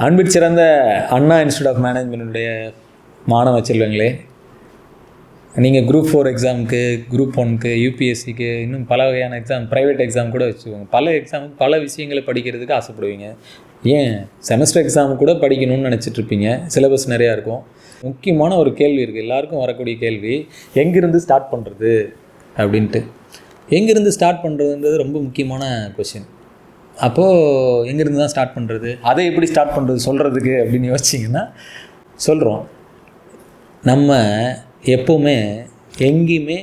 அன்பிற் சிறந்த அண்ணா institute of மேனேஜ்மெண்ட்டுடைய மாணவ செல்வங்களே, நீங்கள் குரூப் 4 எக்ஸாமுக்கு, குரூப் 1க்கு, யூபிஎஸ்சிக்கு, இன்னும் பல வகையான எக்ஸாம், ப்ரைவேட் எக்ஸாம் கூட வச்சுக்கோங்க. பல எக்ஸாமுக்கு பல விஷயங்களை படிக்கிறதுக்கு ஆசைப்படுவீங்க. ஏன் செமஸ்டர் எக்ஸாமு கூட படிக்கணும்னு நினச்சிட்ருப்பீங்க. சிலபஸ் நிறையா இருக்கும். முக்கியமான ஒரு கேள்வி இருக்குது, எல்லாருக்கும் வரக்கூடிய கேள்வி, எங்கேருந்து ஸ்டார்ட் பண்ணுறது அப்படின்ட்டு. எங்கேருந்து ஸ்டார்ட் பண்ணுறதுன்றது ரொம்ப முக்கியமான கொஷின். அப்போது எங்கேருந்து தான் ஸ்டார்ட் பண்ணுறது, அதை எப்படி ஸ்டார்ட் பண்ணுறது சொல்கிறதுக்கு அப்படின்னு யோசிச்சிங்கன்னா சொல்கிறோம். நம்ம எப்போவுமே எங்கேயுமே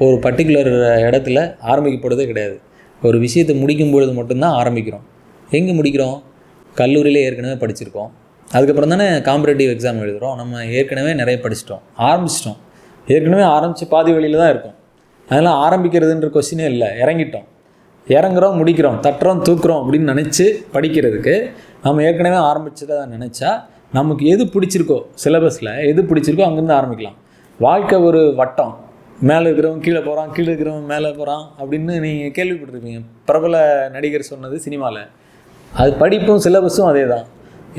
ஒரு பர்டிகுலர் இடத்துல ஆரம்பிக்கப்படுறதே கிடையாது. ஒரு விஷயத்தை முடிக்கும் பொழுது மட்டும்தான் ஆரம்பிக்கிறோம். எங்கே முடிக்கிறோம்? கல்லூரியில் ஏற்கனவே படிச்சிருக்கோம். அதுக்கப்புறம் தானே காம்படேட்டிவ் எக்ஸாம் எழுதுகிறோம். நம்ம ஏற்கனவே நிறைய படிச்சிட்டோம், ஆரம்பிச்சிட்டோம். ஏற்கனவே ஆரம்பித்து பாதி வழியில் தான் இருக்கும். அதெல்லாம் ஆரம்பிக்கிறதுன்ற கொஸ்டினே இல்லை. இறங்குறோம், முடிக்கிறோம், தட்டுறோம், தூக்குறோம் அப்படின்னு நினச்சி படிக்கிறதுக்கு நம்ம ஏற்கனவே ஆரம்பிச்சதை நினச்சா நமக்கு எது பிடிச்சிருக்கோ, சிலபஸில் எது பிடிச்சிருக்கோ அங்கேருந்து ஆரம்பிக்கலாம். வாழ்க்கை ஒரு வட்டம், மேலே இருக்கிறவங்க கீழே போகிறான், கீழே இருக்கிறவங்க மேலே போகிறான் அப்படின்னு நீங்கள் கேள்விப்பட்டிருப்பீங்க. பிரபல நடிகர் சொன்னது சினிமாவில். அது படிப்பும் சிலபஸும் அதே தான்.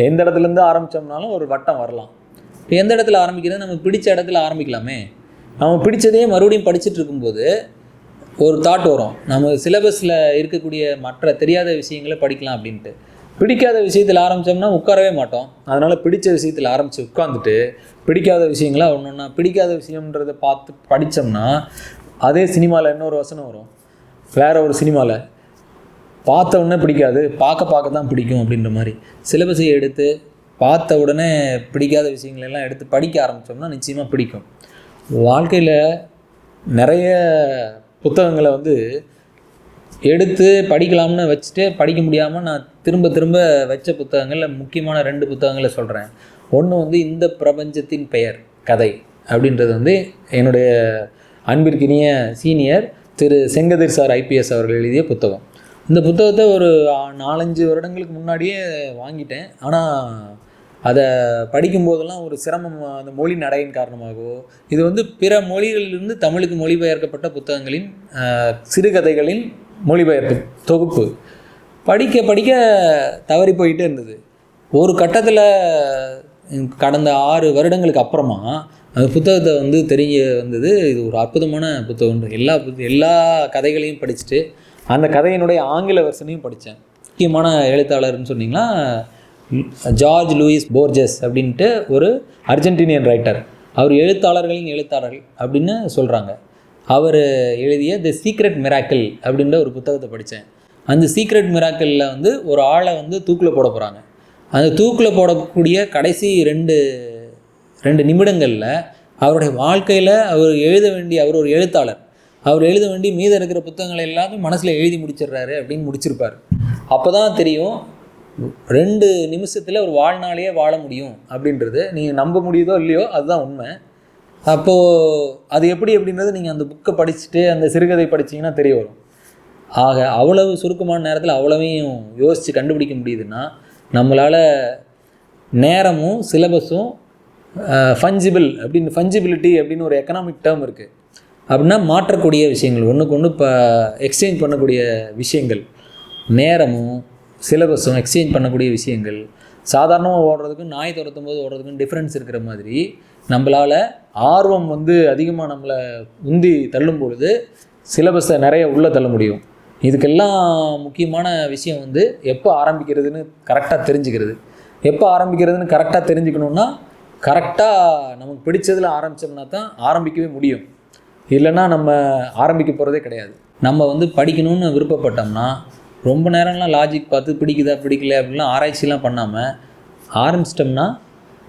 எந்த இடத்துலேருந்து ஆரம்பித்தோம்னாலும் ஒரு வட்டம் வரலாம். இப்போ எந்த இடத்துல ஆரம்பிக்கிறது? நமக்கு பிடிச்ச இடத்துல ஆரம்பிக்கலாமே. நம்ம பிடிச்சதையே மறுபடியும் படிச்சுட்டு இருக்கும்போது ஒரு தாட் வரும், நம்ம சிலபஸில் இருக்கக்கூடிய மற்ற தெரியாத விஷயங்களை படிக்கலாம் அப்படின்ட்டு. பிடிக்காத விஷயத்தில் ஆரம்பித்தோம்னா உட்காரவே மாட்டோம். அதனால் பிடிச்ச விஷயத்தில் ஆரம்பித்து உட்காந்துட்டு பிடிக்காத விஷயங்களாக ஒன்று பிடிக்காத விஷயன்றதை பார்த்து படித்தோம்னா அதே சினிமாவில் இன்னொரு வசனம் வரும். வேறு ஒரு சினிமாவில் பார்த்த உடனே பிடிக்காது, பார்க்க தான் பிடிக்கும் அப்படின்ற மாதிரி சிலபஸை எடுத்து பார்த்த உடனே பிடிக்காத விஷயங்களெல்லாம் எடுத்து படிக்க ஆரம்பித்தோம்னா நிச்சயமாக பிடிக்கும். வாழ்க்கையில் நிறைய புத்தகங்களை எடுத்து படிக்கலாம்னு வச்சுட்டு படிக்க முடியாமல் நான் திரும்ப வச்ச புத்தகங்களில் முக்கியமான 2 புத்தகங்களை சொல்கிறேன். ஒன்று இந்த பிரபஞ்சத்தின் பெயர் கதை அப்படின்றது என்னுடைய அன்பிற்கினிய சீனியர் திரு செங்கதிர் சார் IPS அவர்கள் எழுதிய புத்தகம். இந்த புத்தகத்தை ஒரு 4-5 வருடங்களுக்கு முன்னாடியே வாங்கிட்டேன். ஆனால் அதை படிக்கும்போதெல்லாம் ஒரு சிரமம், அந்த மொழி நடையின் காரணமாகவோ, இது பிற மொழிகளிலிருந்து தமிழுக்கு மொழிபெயர்க்கப்பட்ட புத்தகங்களின் சிறுகதைகளின் மொழிபெயர்ப்பு தொகுப்பு. படிக்க தவறி போயிட்டே இருந்தது. ஒரு கட்டத்தில் கடந்த 6 வருடங்களுக்கு அப்புறமா அந்த புத்தகத்தை தெரிய வந்தது, இது ஒரு அற்புதமான புத்தகம். எல்லா கதைகளையும் படிச்சுட்டு அந்த கதையினுடைய ஆங்கில வெர்ஷனையும் படித்தேன். முக்கியமான எழுத்தாளர்னு சொன்னிங்கன்னா ஜார்ஜ் லூயிஸ் போர்ஜஸ் அப்படின்ட்டு ஒரு அர்ஜென்டினியன் ரைட்டர். அவர் எழுத்தாளர்களின் எழுத்தாளர்கள் அப்படின்னு சொல்கிறாங்க. அவர் எழுதிய தி சீக்ரெட் மிராக்கிள் அப்படின்ற ஒரு புத்தகத்தை படித்தேன். அந்த சீக்ரெட் மிராக்கிளில் ஒரு ஆளை தூக்கில் போட போகிறாங்க. அந்த தூக்கில் போடக்கூடிய கடைசி 2 நிமிடங்களில் அவருடைய வாழ்க்கையில் அவர் ஒரு எழுத்தாளர், அவர் எழுத வேண்டிய மீத இருக்கிற புத்தகங்களை எல்லாமே மனசில் எழுதி முடிச்சிடுறாரு அப்படின்னு முடிச்சிருப்பார். அப்போ தான் தெரியும் 2 நிமிஷத்தில் ஒரு வாழ்நாளையே வாழ முடியும் அப்படின்றது. நீங்கள் நம்ப முடியுதோ இல்லையோ அதுதான் உண்மை. அப்போது அது எப்படி அப்படின்றது நீங்கள் அந்த புக்கை படிச்சுட்டு அந்த சிறுகதை படிச்சிங்கன்னா தெரிய வரும். ஆக அவ்வளவு சுருக்கமான நேரத்தில் அவ்வளவையும் யோசித்து கண்டுபிடிக்க முடியுதுன்னா நம்மளால் நேரமும் சிலபஸும் ஃபஞ்சிபிலிட்டி அப்படின்னு ஒரு எக்கனாமிக் டேர்ம் இருக்குது. அப்படின்னா மாற்றக்கூடிய விஷயங்கள், ஒன்றுக்கு ஒன்று இப்போ எக்ஸ்சேஞ்ச் பண்ணக்கூடிய விஷயங்கள், நேரமும் சிலபஸும் எக்ஸ்சேஞ்ச் பண்ணக்கூடிய விஷயங்கள். சாதாரணமாக ஓடுறதுக்கும் நாய் துரத்தும் போது ஓடுறதுக்கும் டிஃப்ரென்ஸ் இருக்கிற மாதிரி நம்மளால் ஆர்வம் அதிகமாக நம்மளை உந்தி தள்ளும் பொழுது சிலபஸை நிறைய உள்ளே தள்ள முடியும். இதுக்கெல்லாம் முக்கியமான விஷயம் எப்போ ஆரம்பிக்கிறதுன்னு கரெக்டாக தெரிஞ்சுக்கிறது. எப்போ ஆரம்பிக்கிறதுன்னு கரெக்டாக தெரிஞ்சுக்கணுன்னா கரெக்டாக நமக்கு பிடிச்சதில் ஆரம்பித்தோம்னா தான் ஆரம்பிக்கவே முடியும். இல்லைன்னா நம்ம ஆரம்பிக்க போகிறதே கிடையாது. நம்ம படிக்கணும்னு விருப்பப்பட்டோம்னா ரொம்ப நேரம்லாம் லாஜிக் பார்த்து பிடிக்குதா பிடிக்கல அப்படின்லாம் ஆராய்ச்சிலாம் பண்ணாமல் ஆரம்பிச்சிட்டோம்னா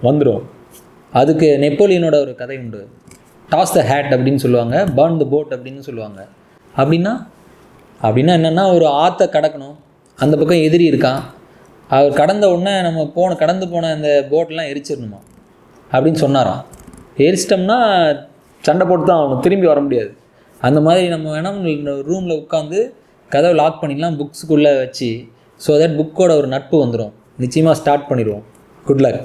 வந்துடும். அதுக்கு நெப்போலியனோட ஒரு கதை உண்டு. டாஸ் த ஹேட் அப்படின்னு சொல்லுவாங்க, பர்ன் த போட் அப்படின்னு சொல்லுவாங்க. அப்படின்னா என்னென்னா, ஒரு ஆற்றை கடக்கணும், அந்த பக்கம் எதிரி இருக்கான், அவர் கடந்த உடனே நம்ம கடந்து போன அந்த போட்டெலாம் எரிச்சிடணுமா அப்படின்னு சொன்னாராம். எரிச்சிட்டோம்னா சண்டை போட்டு தான் ஆகணும், திரும்பி வர முடியாது. அந்த மாதிரி நம்ம வேணாம் ரூமில் உட்காந்து கதவை லாக் பண்ணிடலாம் புக்ஸுக்குள்ளே வச்சு. ஸோ தட் புக்கோட ஒரு நட்பு வந்துடும். நிச்சயமாக ஸ்டார்ட் பண்ணிடுவோம். Good luck.